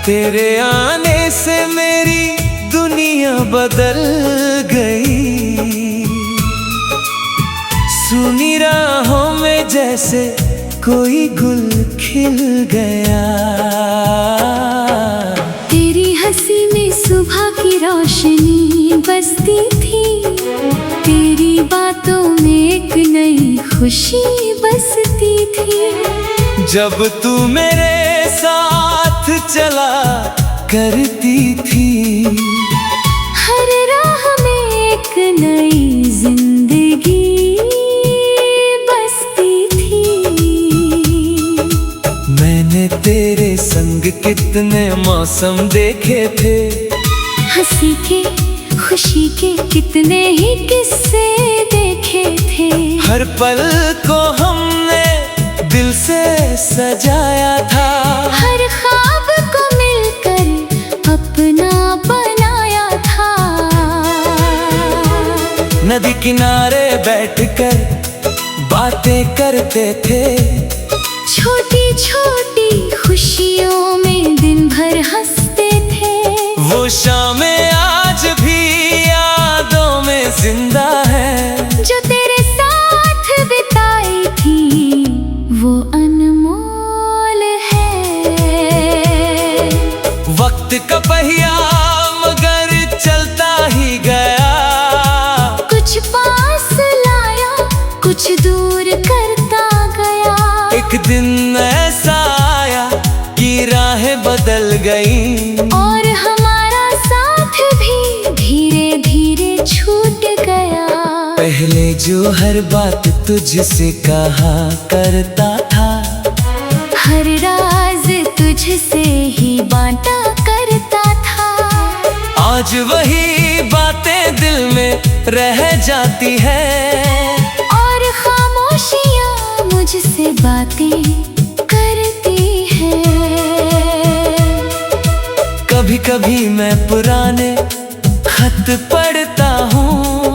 तेरे आने से मेरी दुनिया बदल गई। सुनी राहों में जैसे कोई गुल खिल गया। तेरी हंसी में सुबह की रोशनी बसती थी। तेरी बातों में एक नई खुशी बसती थी। जब तू मेरे साथ चला करती थी, हर राह में एक नई जिंदगी बसती थी। मैंने तेरे संग कितने मौसम देखे थे। हंसी के खुशी के कितने ही किस्से देखे थे। हर पल को हमने दिल से सजाया था। हर ख्वाब को मिलकर अपना बनाया था। नदी किनारे बैठकर बातें करते थे। छोटी छोटी खुशियों में दिन भर हंसते थे। वो शामें आज भी यादों में जिंदा है। जो तेरे साथ बिताई थी वो अनमोल है। वक्त का पहिया मगर चलता ही गया। कुछ पास लाया कुछ दूर करता गया। एक दिन ऐसा आया कि राहें बदल गई। और हमारा साथ भी धीरे धीरे छूट गया। पहले जो हर बात तुझसे कहा करता था, हर राज तुझसे ही बांटा करता था। आज वही बातें दिल में रह जाती है। और खामोशियां मुझसे बातें करती है। कभी कभी मैं पुराने खत पढ़ता हूँ।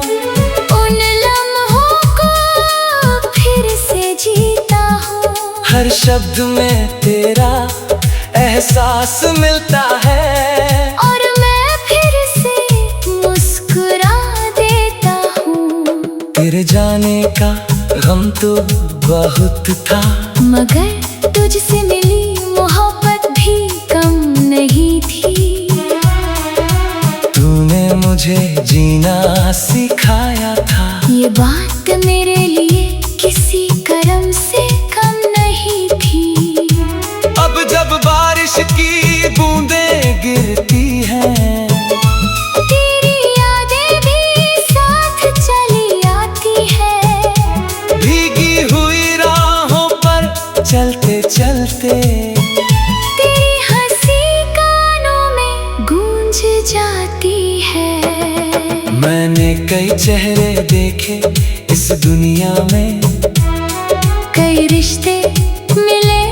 उन लम्हों को फिर से जीता हूँ। हर शब्द में तेरा एहसास मिलता है। और मैं फिर से मुस्कुरा देता हूँ। तेरे जाने का गम तो बहुत था, मगर तुझसे मिली मोहब्बत भी कम नहीं थी। तूने मुझे जीना सिखाया था। ये बात मेरे लिए किसी करम से कम नहीं थी। अब जब बारिश की बूंदें गिरती हैं, तेरी यादें भी साथ चली आती है। भीगी हुई राहों पर चलते चलते तेरी हंसी कानों में गूंज जाती है। मैंने कई चेहरे देखे इस दुनिया में। कई रिश्ते मिले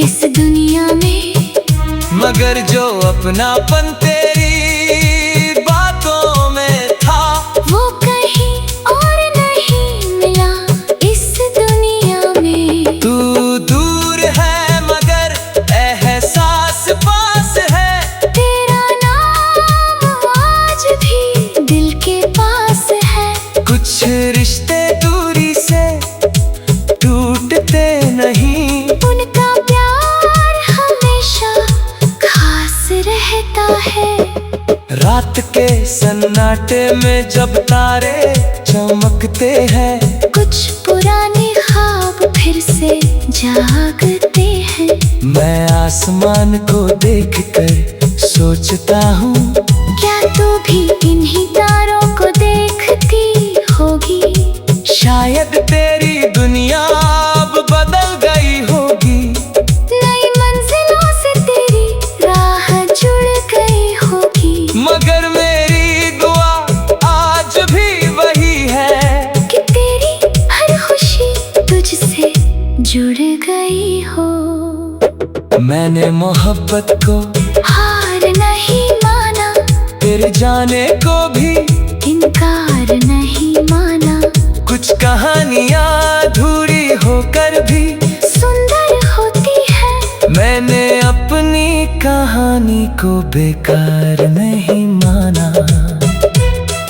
इस दुनिया में। मगर जो अपनापन तेरी बातों में था, वो कहीं और नहीं मिला इस दुनिया में। तू दूर है मगर एहसास पास है। तेरा नाम आज भी दिल के पास है। कुछ रिश्ते दूरी से टूटते नहीं। उनका प्यार हमेशा खास रहता है। रात के सन्नाटे में जब तारे चमकते हैं, कुछ पुराने ख्वाब फिर से जागते हैं। मैं आसमान को देखकर सोचता हूँ, क्या तू भी इन्हीं तारों को देखती होगी? शायद तेरी दुनिया अब बदल गई होगी। नई मंजिलों से तेरी राह जुड़ गई होगी। मगर मेरी दुआ आज भी वही है कि तेरी हर खुशी तुझसे जुड़ गई हो। मैंने मोहब्बत को हार नहीं माना, तेरे जाने को भी इनकार नहीं माना। कुछ कहानियाँ अधूरी होकर भी सुंदर होती है। मैंने अपनी कहानी को बेकार नहीं माना।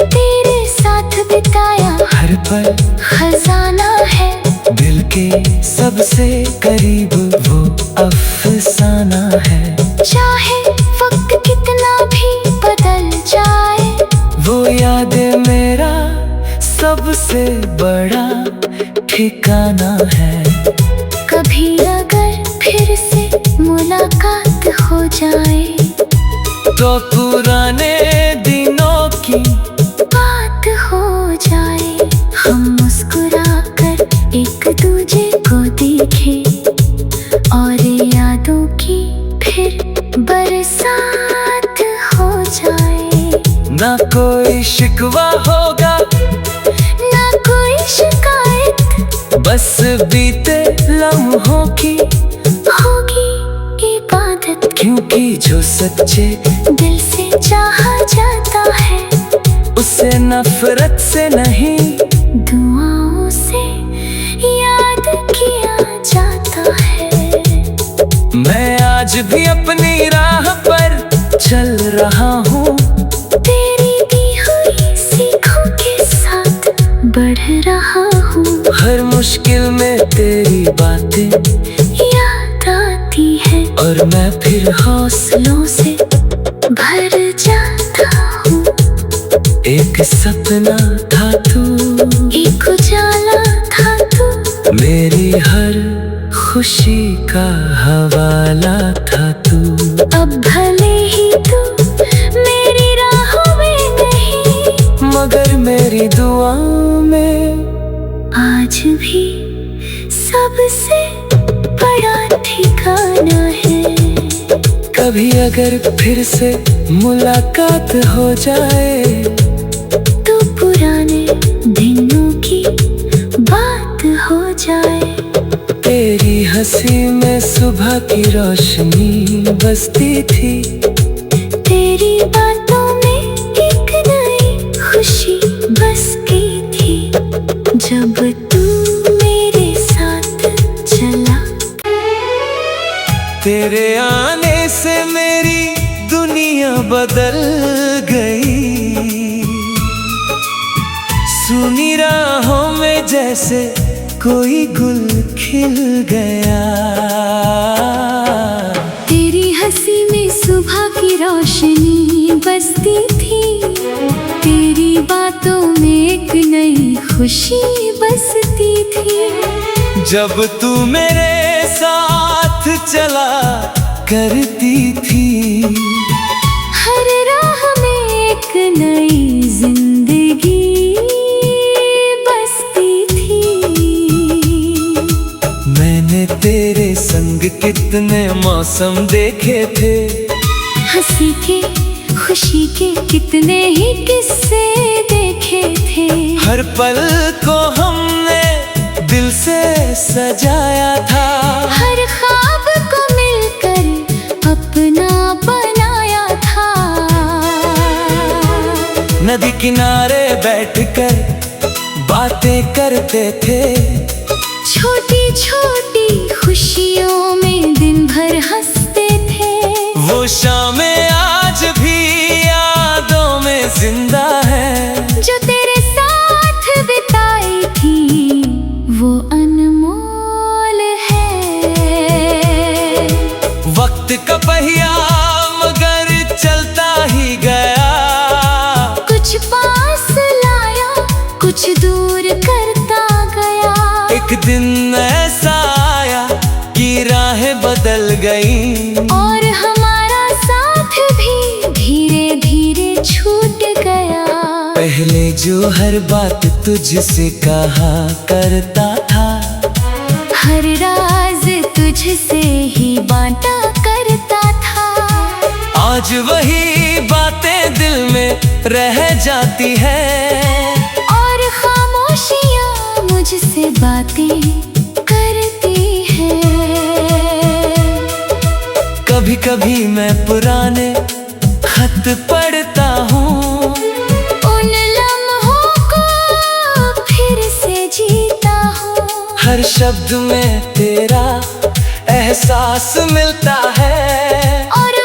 तेरे साथ बिताया हर पल खजाना है, दिल के सबसे करीब वो अफसाना है। चाहे वक्त कितना भी बदल जाए, वो यादें मेरा सबसे बड़ा ठिकाना है। कभी अगर फिर से मुलाकात हो जाए, तो पुराने दिनों की बात हो जाए। हम मुस्कुरा कर एक दूजे को देखें और यादों की फिर बरसात हो जाए। ना कोई शिकवा होगा ना कोई शिकायत, बस बीते लम्हों की होगी इबादत। क्योंकि जो सच्चे दिल से चाहा जाता है, उसे नफरत से नहीं दुआओं से याद किया जाता है। मैं आज भी अपनी राह पर चल रहा हूँ, तेरी दी हुई सीखों के साथ बढ़ रहा हूँ। हर मुश्किल में तेरी बातें याद आती है और मैं फिर हौसलों से भर जाता हूँ। एक सपना था तू, एक उजाला था तू, मेरी हर खुशी का हवाला था तू। अब भले ही तू मेरी राहों में नहीं, मगर मेरी दुआओं में आज भी सबसे बड़ा ठिकाना है। कभी अगर फिर से मुलाकात हो जाए, तो पुराने दिनों की बात हो जाए। तेरी हंसी में सुबह की रोशनी बसती थी, तेरी बातों में एक नई खुशी बस गई थी। जब तू मेरे साथ चला, तेरे आने से मेरी दुनिया बदल गई। सुनी राहों में जैसे कोई गुल खिल गया। तेरी हंसी में सुबह की रोशनी बसती थी, तेरी बातों में एक नई खुशी बसती थी। जब तू मेरे साथ चला करती थी, हर राह में एक नई जिंदगी बसती थी। मैंने तेरे संग कितने मौसम देखे थे, हंसी के खुशी के कितने ही किस्से देखे थे। हर पल को हमने दिल से सजाया था, हर ख्वाब को मिलकर अपना बनाया था। नदी किनारे बैठकर बातें करते थे, छोटी छोटी खुशियों में दिन भर हंसते थे। वो शामें आज भी यादों में जिंदा है, जो तेरे साथ बिताई थी वो अनमोल है। वक्त का पहिया मगर चलता ही गया, कुछ पास लाया कुछ दूर करता गया। एक दिन ऐसा आया कि राहें बदल गई, और हमारा साथ भी धीरे धीरे छूट गया। पहले जो हर बात तुझसे कहा करता था, हर राज तुझसे ही बांटा करता था। आज वही बातें दिल में रह जाती है, और खामोशियां मुझसे बातें करती है। कभी कभी मैं पुराने खत पढ़ता हूँ, उन लम्हों को फिर से जीता हूँ। हर शब्द में तेरा एहसास मिलता है, और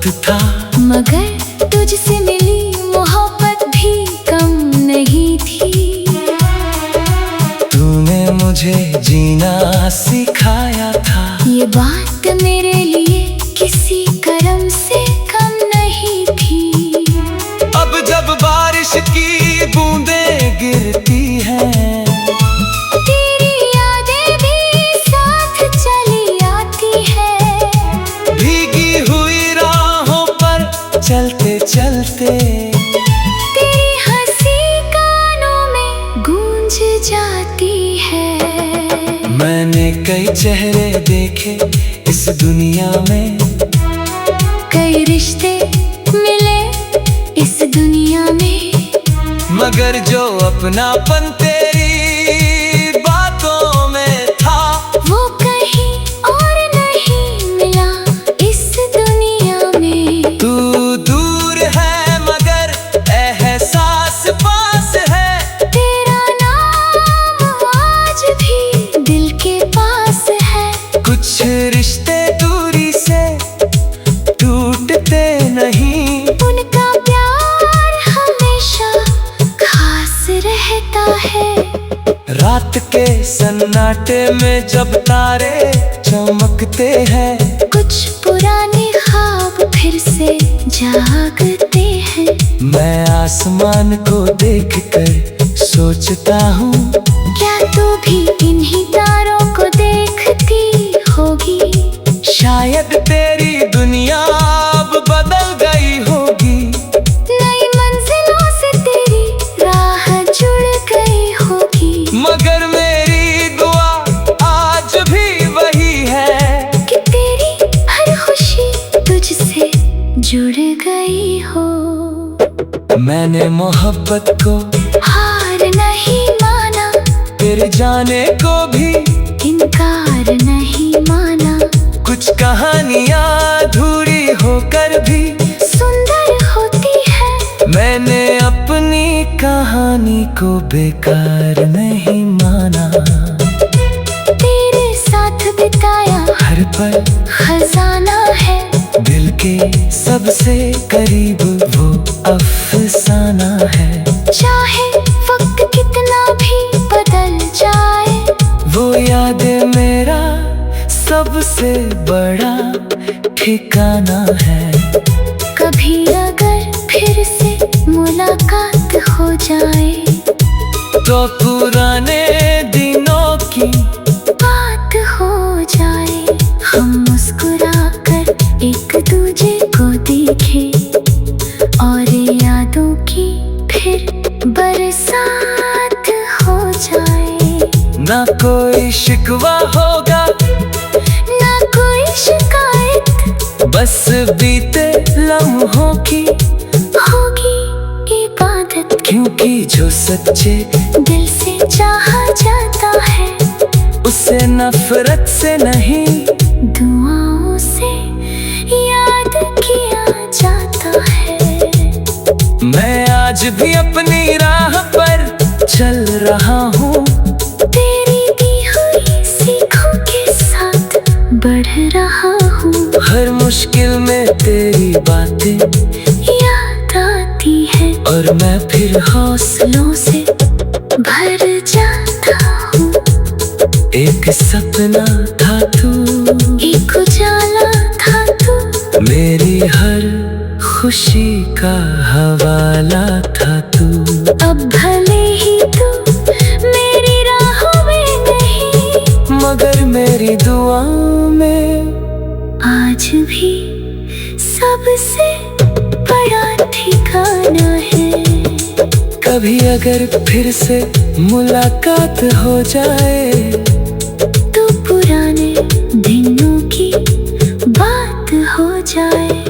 वक्त था, मगर तुझसे मिली मोहब्बत भी कम नहीं थी। तूने मुझे जीना सिखाया था, ये बात मेरे लिए किसी करम से कम नहीं थी। अब जब बारिश की बूंदें गिरती हैं, तेरी यादें भी साथ चली आती है। भीगी हुई राहों पर चलते चलते तेरी हंसी कानों में गूंज जाती है। मैंने कई चेहरे देखे इस दुनिया में, कई रिश्ते मिले इस दुनिया में, मगर जो अपनापन तेरी बातों में था, वो कहीं और नहीं मिला इस दुनिया में। तू दूर है मगर एहसास पास है, तेरा नाम आज भी दिल के पास है। कुछ रिश्ते दूरी से टूटते नहीं, उनका प्यार हमेशा खास रहता है। रात के सन्नाटे में जब तारे चमकते हैं, कुछ पुराने ख्वाब फिर से जागते हैं। मैं आसमान को देखकर सोचता हूँ, क्या तू भी इन्हीं तारों को देखती होगी? शायद तेरी दुनिया अब बदल गई होगी, नई मंजिलों से तेरी राह जुड़ गई होगी। मगर मेरी दुआ आज भी वही है कि तेरी हर खुशी तुझसे जुड़ गई हो। मैंने मोहब्बत को हार नहीं माना, तेरे जाने को भी इनकार नहीं माना। कुछ कहानियाँ अधूरी होकर भी सुंदर होती है। मैंने अपनी कहानी को बेकार नहीं माना, तेरे साथ बिताया हर पल खजाना है। दिल के सबसे करीब वो अफसाना है। चाहे वक्त कितना भी बदल जाए, वो यादें मेरा सबसे बड़ा ठिकाना है। कभी अगर फिर से मुलाकात हो जाए, तो पुराने दिनों की बात हो जाए। हम मुस्कुराकर एक दूजे को देखें और यादों की फिर बरसात हो जाए। ना कोई शिकवा होगा, ना कोई शिकायत, बस बीते लम्हों की होगी इबादत। क्योंकि जो सच्चे दिल से चाहा जाता है, उसे नफरत से नहीं, दुआओं से याद किया जाता है। मैं आज भी अपनी राह पर चल रहा हूँ, तेरी दी हुई सीखों के साथ बढ़ रहा हूँ। हर मुश्किल में तेरी बातें याद आती है और मैं फिर हौसलों से भर जाता हूँ। एक सपना था तू, एक उजाला था तू, मेरी हर खुशी का हवाला था तू। अब भले ही तू मेरी राहों में नहीं, मगर मेरी दुआ में आज भी सबसे बड़ा ठिकाना है। कभी अगर फिर से मुलाकात हो जाए, तो पुराने दिनों की बात हो जाए।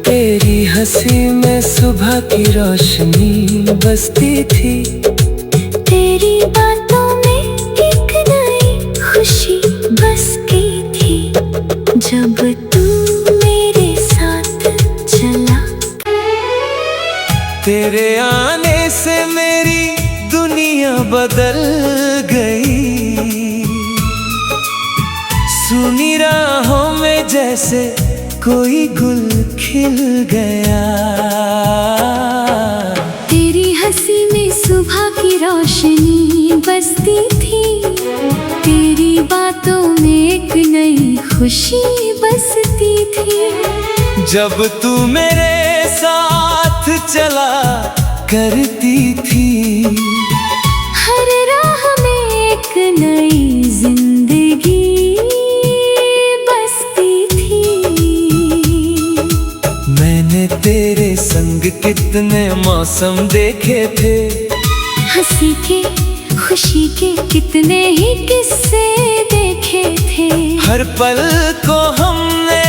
तेरी हंसी में सुबह की रोशनी बसती थी, तेरी बातों में एक नई खुशी बस गई थी। जब तू मेरे साथ चला, तेरे आने से मेरी दुनिया बदल गई। सुनी राहों में जैसे कोई गुल खिल गया। तेरी हंसी में सुबह की रोशनी बसती थी, तेरी बातों में एक नई खुशी बसती थी। जब तू मेरे साथ चला करती थी, हर राह में एक नई जिंदगी बसती थी। मैंने तेरे संग कितने मौसम देखे थे, हंसी के खुशी के कितने ही किस्से देखे थे। हर पल को हमने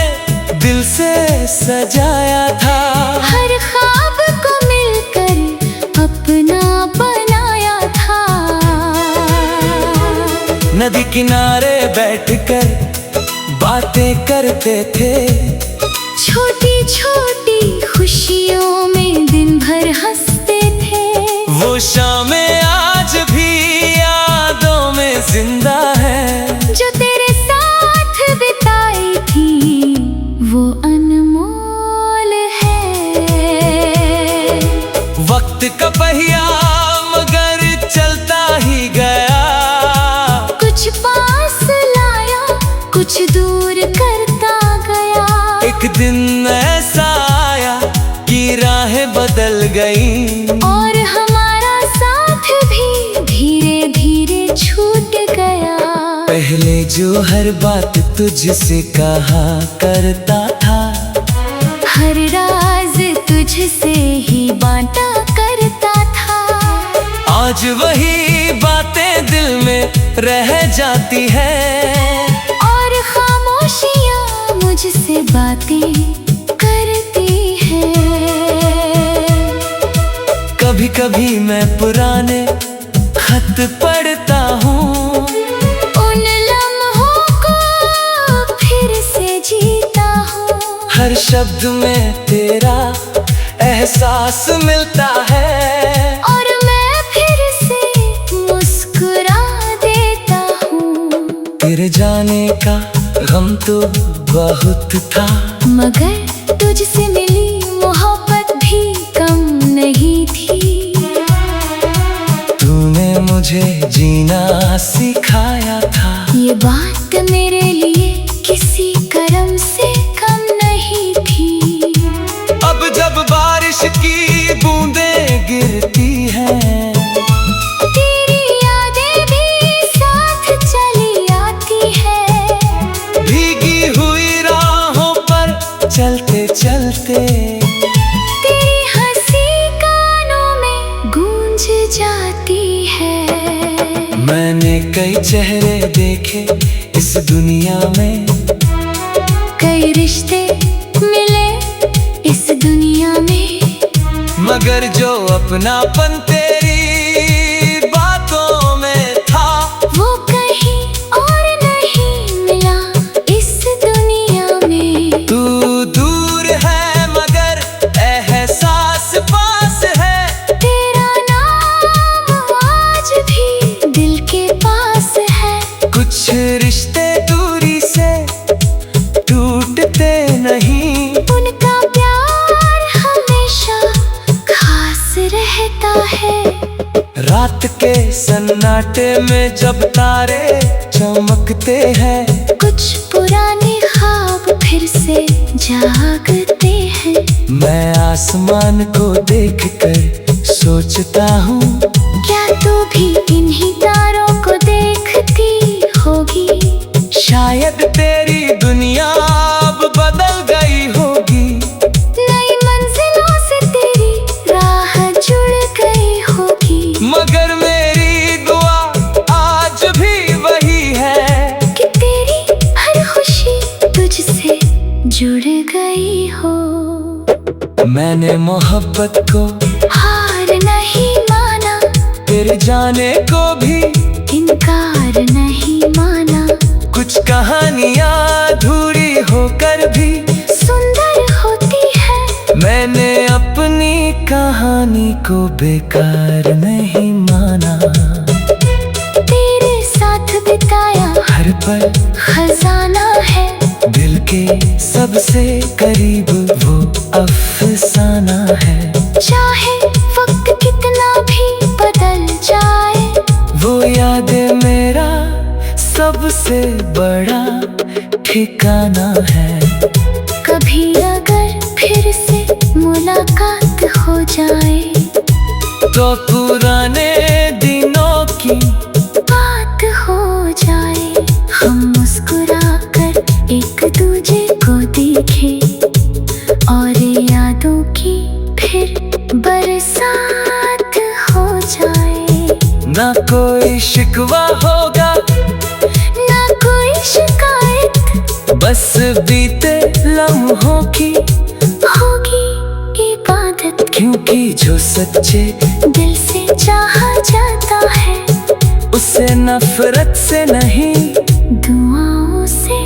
दिल से सजाया था, हर ख्वाब को मिलकर अपना बनाया था। नदी किनारे बैठकर बातें करते थे, छोटी छोटी खुशियों में दिन भर हंसते थे। वो शामें आज भी यादों में जिंदा है, जो तेरे साथ बिताई थी वो अनमोल है। वक्त का पहिया मगर चलता ही गया, कुछ पास लाया कुछ दूर करता गया। एक दिन ऐसा आया कि राहें बदल गई, और हमारा साथ भी धीरे धीरे छूट गया। पहले जो हर बात तुझसे कहा करता था, हर राज तुझसे ही बांटा करता था। आज वही बातें दिल में रह जाती है, और खामोशियां मुझसे बातें करती है। कभी कभी मैं पुराने खत पढ़ता हूँ, उन लम्हों को फिर से जीता हूँ। हर शब्द में तेरा एहसास मिलता है, और मैं फिर से मुस्कुरा देता हूँ। तेरे जाने का गम तो बहुत था, मगर तुझसे मिली मोहब्बत भी कम नहीं थी। तूने मुझे जीना सिखाया था, ये बात मेरे लिए किसी करम से कम नहीं थी। अब जब बारिश की बूंदें गिरती हैं, तेरी यादें भी साथ चली आती है। भीगी हुई राहों पर चलते चलते, तेरी हंसी कानों में गूंज जाती है। मैंने कई चेहरे देखे इस दुनिया में, कई रिश्ते मिले इस दुनिया में, मगर जो अपनापन तेरी बातों में था, वो कहीं और नहीं मिला इस दुनिया में। तू दूर है मगर एहसास पास है, तेरा नाम आज भी दिल के पास है। कुछ रिश्ते दूरी से टूटते नहीं, उनका प्यार हमेशा खास रहता है। रात के सन्नाटे में जब तारे चमकते हैं, कुछ पुराने ख्वाब फिर से जागते हैं। मैं आसमान को देखकर सोचता हूँ, क्या तू भी इन्हीं तारों को देखती होगी? शायद तेरी दुनिया अब बदल गई होगी, नई मंजिलों से तेरी राह जुड़ गई होगी। मगर मेरी दुआ आज भी वही है कि तेरी हर खुशी तुझसे जुड़ गई हो। मैंने मोहब्बत को हार नहीं माना, तेरे जाने को भी इनकार नहीं माना। कुछ कहानियाँ अधूरी होकर भी सुंदर होती है। मैंने अपनी कहानी को बेकार नहीं माना, तेरे साथ बिताया हर पल खजाना है। दिल के सबसे करीब वो अफसाना है। चाहे वक्त कितना भी बदल जाए, वो याद मेरा सबसे बड़ा ठिकाना है। कभी अगर फिर से मुलाकात हो जाए, तो पुराने दिनों की बात हो जाए। हम मुस्कुराकर एक दूजे को देखें और यादों की फिर बरसात हो जाए। ना कोई शिकवा होगा, ना कोई शिकायत, बस बीते लम्हों की होगी इबादत। क्योंकि जो सच्चे दिल से चाहा जाता है, उसे नफरत से नहीं, दुआओं से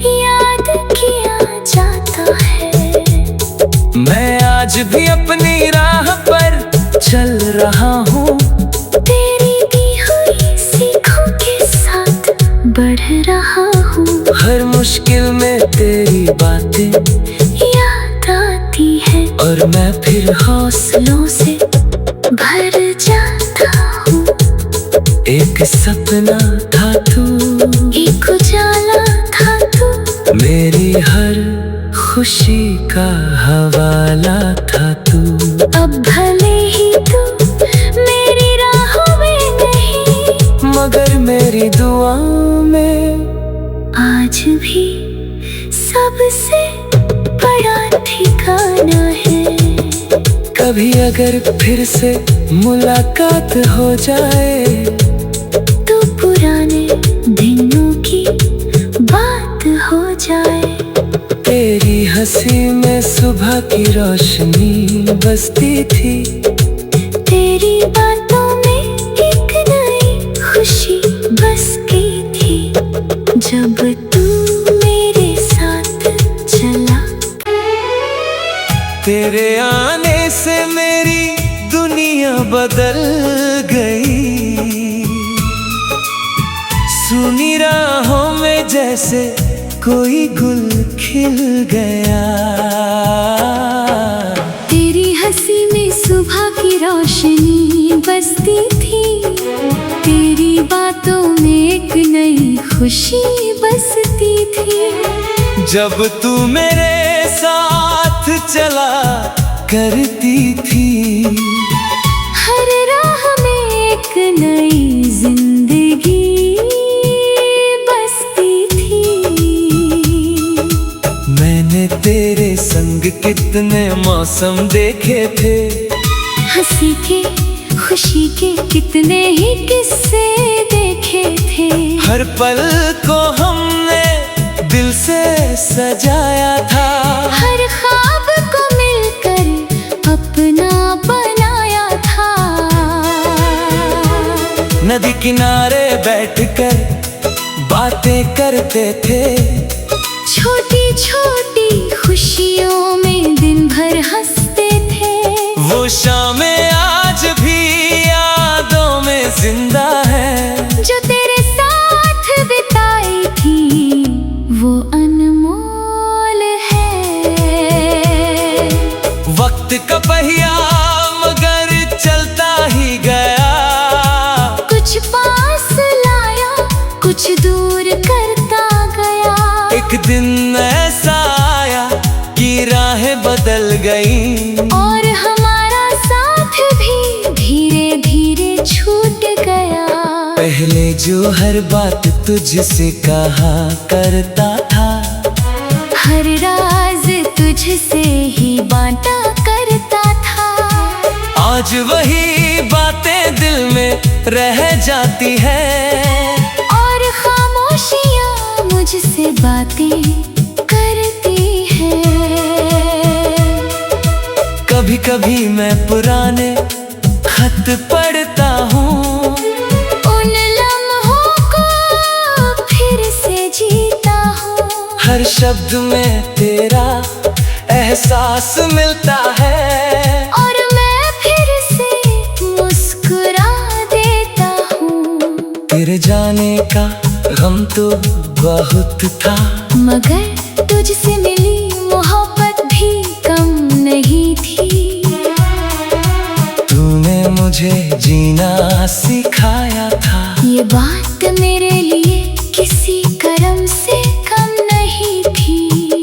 याद किया जाता है। मैं आज भी अपनी राह पर चल रहा हूँ, तेरी दी हुई सीखों के साथ बढ़ रहा हूँ। हर मुश्किल में तेरी बातें याद आती है और मैं फिर हौसलों से भर जाता हूँ। एक सपना था तू, एक उजाला था तू, मेरी हर खुशी का हवाला था तू। अब भले ही तू मेरी राहों में नहीं, मगर मेरी दुआओं में आज भी सबसे बड़ा ठिकाना है। कभी अगर फिर से मुलाकात हो जाए, तो पुराने दिनों की बात हो जाए। तेरी हंसी में सुबह की रोशनी बसती थी, तेरी बातों में एक नई खुशी बसती थी। जब तू मेरे साथ चला, तेरे आने से मेरी दुनिया बदल गई। सुनी राहों में जैसे कोई गुल खिल गया। तेरी हंसी में सुबह की रोशनी बसती थी, तेरी बातों में एक नई खुशी बसती थी। जब तू मेरे साथ चला करती थी, हर राह में एक नई जिंदगी बसती थी। मैंने तेरे संग कितने मौसम देखे थे, हंसी के खुशी के कितने ही किस्से देखे थे। हर पल को हमने दिल से सजाया था, हर ख्वाब को मिलकर अपना बनाया था। नदी किनारे बैठकर बातें करते थे, छोटी छोटी खुशियों में दिन भर हंसते थे। वो शामें आज भी यादों में जिंदा है, जो तेरे साथ बिताई थी वो अनमोल है। वक्त का पहिया मगर चलता ही गया, कुछ पास लाया, कुछ दूर करता गया। एक दिन ऐसा आया कि राहें बदल गई, और हमारा साथ भी धीरे धीरे छूट गया। पहले जो हर बात तुझसे कहा करता था, हर राज तुझसे ही बांटा करता था। आज वही बातें दिल में रह जाती है, और खामोशियाँ मुझसे बातें करती है। कभी कभी मैं पुराने खत पढ़ता हूँ, उन लम्हों को फिर से जीता हूँ। हर शब्द में तेरा एहसास मिलता है, और मैं फिर से मुस्कुरा देता हूँ। तेरे जाने का गम तो बहुत था, मगर तुझसे मिली मोहब्बत भी कम नहीं थी। तूने मुझे जीना सिखाया था। ये बात मेरे लिए किसी कर्म से कम नहीं थी।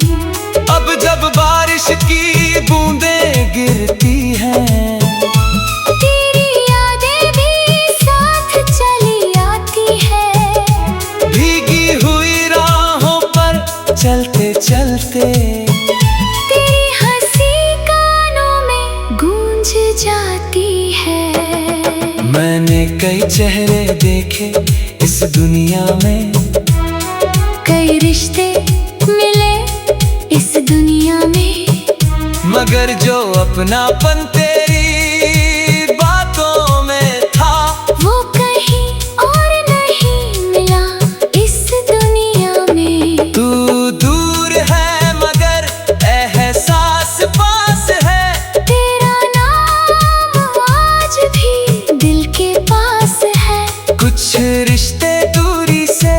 अब जब बारिश की बूंदें गिरती हैं, तेरी यादें भी साथ चली आती है। भीगी हुई राहों पर चलते चलते तेरी हंसी कानों में गूंज जाती है। मैंने कई चेहरे देखे इस दुनिया में, कई रिश्ते मिले इस दुनिया में, मगर जो अपनापन तेरी बातों में था, वो कहीं और नहीं मिला इस दुनिया में। तू दूर है मगर एहसास पास है। तेरा नाम आज भी दिल के पास है। कुछ रिश्ते दूरी से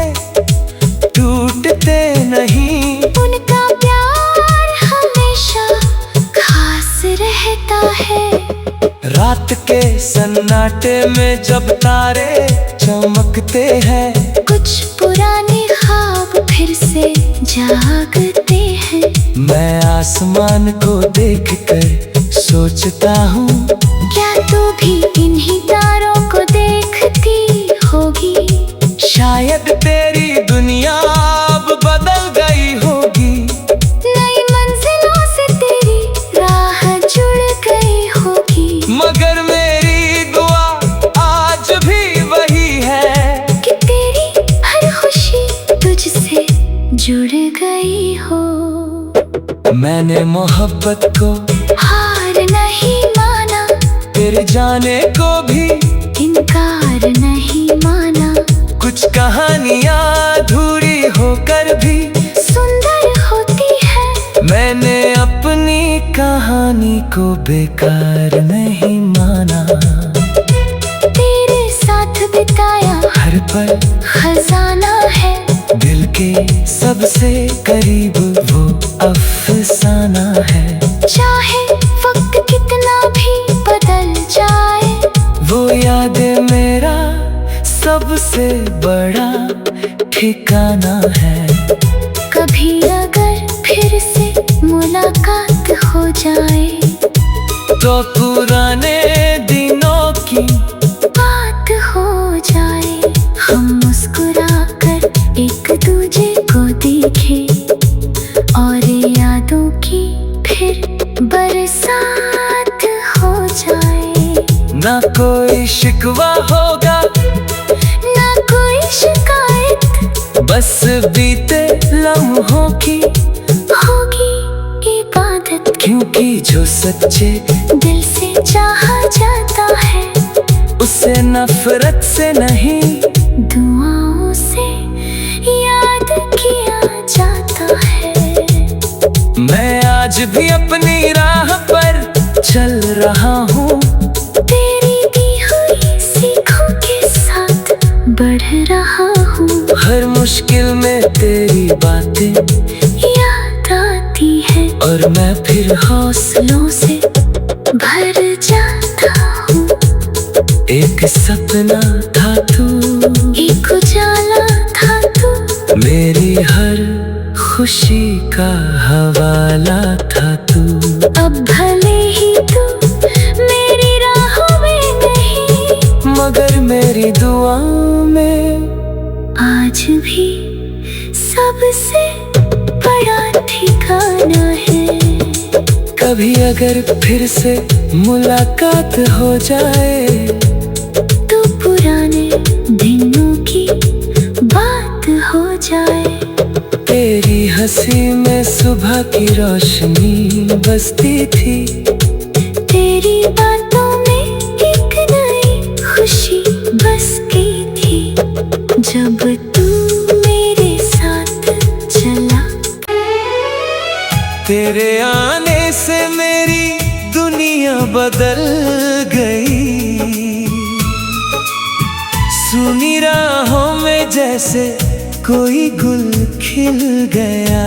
टूटते नहीं, उनका प्यार हमेशा खास रहता है। रात के सन्नाटे में जब तारे चमकते हैं, कुछ पुराने ख्वाब फिर से जागते हैं। मैं आसमान को देखकर सोचता हूँ, क्या तू भी इन्हीं तारों को देखती होगी? शायद तेरी दुनिया अब बदल गई होगी। नई मंजिलों से तेरी राह जुड़ गई होगी। मगर मेरी दुआ आज भी वही है कि तेरी हर खुशी तुझसे जुड़ गई हो। मैंने मोहब्बत को हार नहीं माना, तेरे जाने को भी इनकार नहीं माना। कुछ कहानियाँ अधूरी होकर भी सुंदर होती है। मैंने अपनी कहानी को बेकार नहीं माना। तेरे साथ बिताया हर पल खजाना है। दिल के सबसे करीब वो अफसाना है। चाहे वक्त कितना भी बदल जाए, वो यादें मेरा सबसे बड़ा ठिकाना है। कभी अगर फिर से मुलाकात हो जाए, तो पुराने दिनों की बात हो जाए। हम मुस्कुराकर एक दूजे को देखें और यादों की फिर बरसात हो जाए। ना कोई शिकवा होगा, ना कोई शिकायत, बस बीते लम्हों की होगी इबादत। क्योंकि जो सच्चे दिल से चाहा जाता है, उसे नफरत से नहीं, दुआओं से याद किया जाता है। मैं आज भी अपनी राह पर चल रहा हूँ। तेरी दी हुई सीखों के साथ बढ़ रहा हूँ। हर मुश्किल में तेरी बातें याद आती है और मैं फिर हौसलों से भर जाता हूँ। एक सपना था तू, एक उजाला था तू, मेरी हर खुशी का हवाला था तू। अब भले ही तू मेरी राहों में नहीं, मगर मेरी दुआ में आज भी सबसे बड़ा ठिकाना है। कभी अगर फिर से मुलाकात हो जाए, तो पुराने दिनों की बात हो जाए। तेरी हंसी में सुबह की रोशनी बसती थी। तेरी बातों में एक नई खुशी बस गई थी। जब तू मेरे साथ चला, तेरे आने से मेरी दुनिया बदल गई। सुनी राहों में जैसे कोई गुल खिल गया।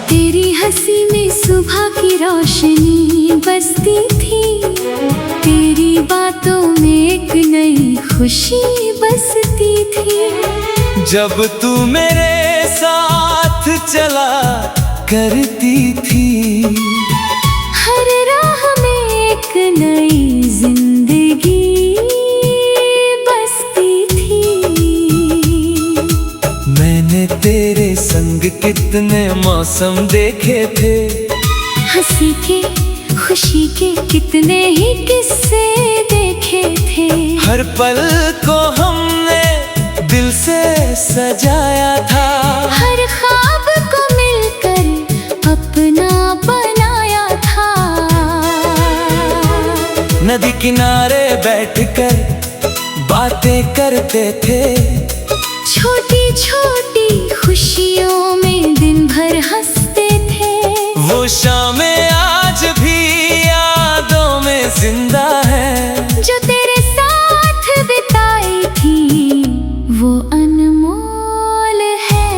तेरी हंसी में सुबह की रोशनी बसती थी, तेरी बातों में एक नई खुशी बसती थी। जब तू मेरे साथ चला करती थी, हर राह में एक नई जिंदगी बसती थी। मैंने तेरे संग कितने मौसम देखे थे, हंसी के खुशी के कितने ही किस्से देखे थे। हर पल को हमने दिल से सजाया था, हर ख्वाब को मिलकर अपना बनाया था। नदी किनारे बैठकर बातें करते थे, छोटी छोटी खुशियों में दिन भर हंसते थे। वो शामें आज भी यादों में जिंदा है, जो तेरे साथ बिताई थी वो अनमोल है।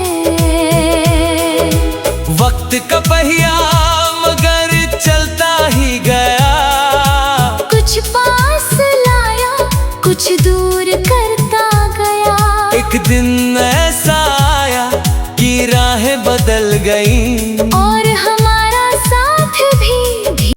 वक्त का पहिया मगर चलता ही गया, कुछ पास लाया कुछ दूर करता गया। एक दिन ऐसा आया कि राहें बदल गई,